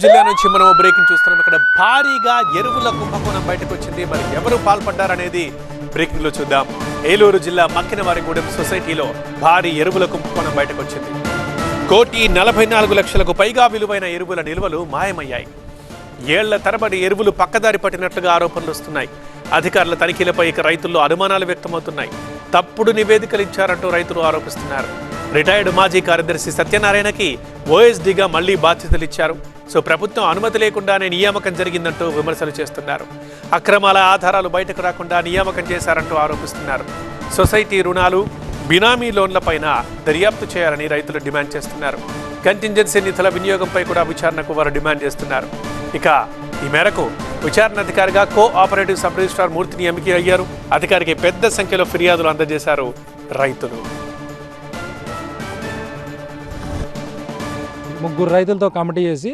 జిల్లా నుంచి మనం బ్రేకింగ్ చూస్తున్నాం. ఇక్కడ భారీగా ఎరువుల కుంభకోణం బయటకు వచ్చింది. మరి ఎవరు పాల్పడ్డారనేది బ్రేకింగ్ లో చూద్దాం. ఏలూరు జిల్లా మక్కినవారిగూడెం సొసైటీలో భారీ ఎరువుల కుంభకోణం బయటకు వచ్చింది. 1,44,00,000కు పైగా విలువైన ఎరువుల నిల్వలు మాయమయ్యాయి. ఏళ్ల తరబడి ఎరువులు పక్కదారి పట్టినట్లుగా ఆరోపణలు వస్తున్నాయి. అధికారుల తనిఖీలపై ఇక రైతుల్లో అనుమానాలు వ్యక్తమవుతున్నాయి. తప్పుడు నివేదికలు ఇచ్చారంటూ రైతులు ఆరోపిస్తున్నారు. రిటైర్డ్ మాజీ కార్యదర్శి సత్యనారాయణకి ఓఎస్డీగా మళ్లీ బాధ్యతలు ఇచ్చారు. సో ప్రభుత్వం అనుమతి లేకుండానే నియామకం జరిగిందంటూ విమర్శలు చేస్తున్నారు. అక్రమాల ఆధారాలు బయటకు రాకుండా నియామకం చేశారంటూ ఆరోపిస్తున్నారు. సొసైటీ రుణాలు, బినామీ లోన్లపైన దర్యాప్తు చేయాలని రైతులు డిమాండ్ చేస్తున్నారు. కంటింజెన్సీ నిధుల వినియోగంపై కూడా విచారణకు వారు డిమాండ్ చేస్తున్నారు. ఇక ఈ మేరకు విచారణాధికారిగా కోఆపరేటివ్ సబ్ రిజిస్ట్రార్ మూర్తిని ఎంపిక అయ్యారు. అధికారికి పెద్ద సంఖ్యలో ఫిర్యాదులు అందజేశారు రైతులు. ముగ్గురు రైతులతో కమిటీ చేసి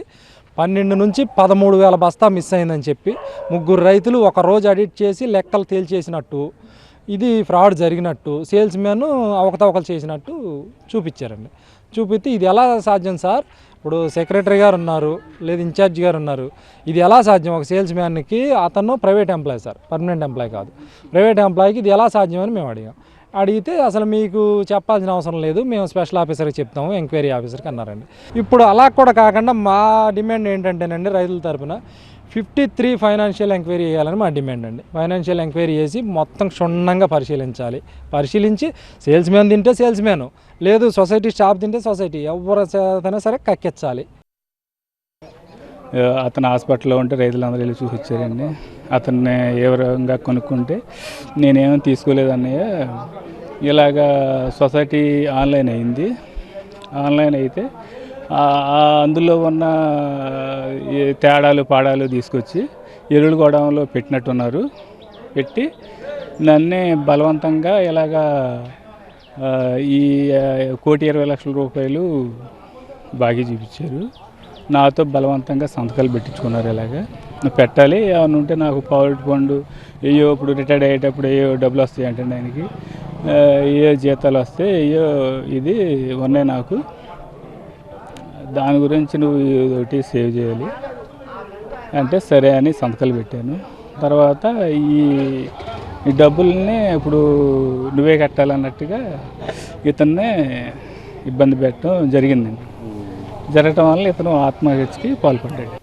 12 నుంచి 13,000 బస్తా మిస్ అయిందని చెప్పి ముగ్గురు రైతులు ఒకరోజు ఎడిట్ చేసి లెక్కలు తేల్చేసినట్టు, ఇది ఫ్రాడ్ జరిగినట్టు, సేల్స్ మ్యాన్ అవకతవకలు చేసినట్టు చూపించారండి. చూపిస్తే ఇది ఎలా సాధ్యం సార్? ఇప్పుడు సెక్రటరీ గారు ఉన్నారు, లేదు ఇన్ఛార్జ్ గారు ఉన్నారు, ఇది ఎలా సాధ్యం? ఒక సేల్స్ మ్యాన్కి అతను private employee sir, permanent employee కాదు, ప్రైవేట్ ఎంప్లాయీకి ఇది ఎలా సాధ్యం అని మేము అడిగితే అసలు మీకు చెప్పాల్సిన అవసరం లేదు, మేము స్పెషల్ ఆఫీసర్కి చెప్తాము, ఎంక్వైరీ ఆఫీసర్కి అన్నారండి. ఇప్పుడు అలా కూడా కాకుండా మా డిమాండ్ ఏంటంటేనండి, రైతుల తరఫున 53 ఫైనాన్షియల్ ఎంక్వైరీ చేయాలని మా డిమాండ్ అండి. ఫైనాన్షియల్ ఎంక్వైరీ చేసి మొత్తం క్షుణ్ణంగా పరిశీలించి సేల్స్ మ్యాన్ తింటే సేల్స్ మ్యాన్, లేదు సొసైటీ స్టాఫ్ తింటే సొసైటీ, ఎవరైనా సరే కక్కించాలి. అతను హాస్పిటల్లో ఉంటే రైతులందరూ వెళ్ళి చూసి వచ్చారండి. అతన్ని ఏ విధంగా కొనుక్కుంటే నేనేమో తీసుకోలేదన్నయ్య, ఇలాగా సొసైటీ ఆన్లైన్ అయింది. ఆన్లైన్ అయితే అందులో ఉన్న తేడాలు పాడాలు తీసుకొచ్చి ఎరువుల గోడౌన్లో పెట్టినట్టున్నారు. పెట్టి నన్నే బలవంతంగా ఇలాగా ఈ 1,20,00,000 రూపాయలు బాకీ చూపించారు. నాతో బలవంతంగా సంతకాలు పెట్టించుకున్నారు. ఇలాగా పెట్టాలి, ఏమైనా ఉంటే నాకు పవర్ ఫండ్ అయ్యో ఇప్పుడు రిటైర్డ్ అయ్యేటప్పుడు అయ్యో డబ్బులు వస్తాయి అంటే ఆయనకి ఏ జీతాలు వస్తాయి అయ్యో ఇది ఉన్నాయి నాకు, దాని గురించి నువ్వు ఒకటి సేవ్ చేయాలి అంటే సరే అని సంతకాలు పెట్టాను. తర్వాత ఈ డబ్బుల్ని ఇప్పుడు నువ్వే కట్టాలన్నట్టుగా ఇతన్నే ఇబ్బంది పెట్టడం జరిగిందండి. జరగటం వల్ల ఇతను ఆత్మహత్యకి పాల్పడ్డాడు.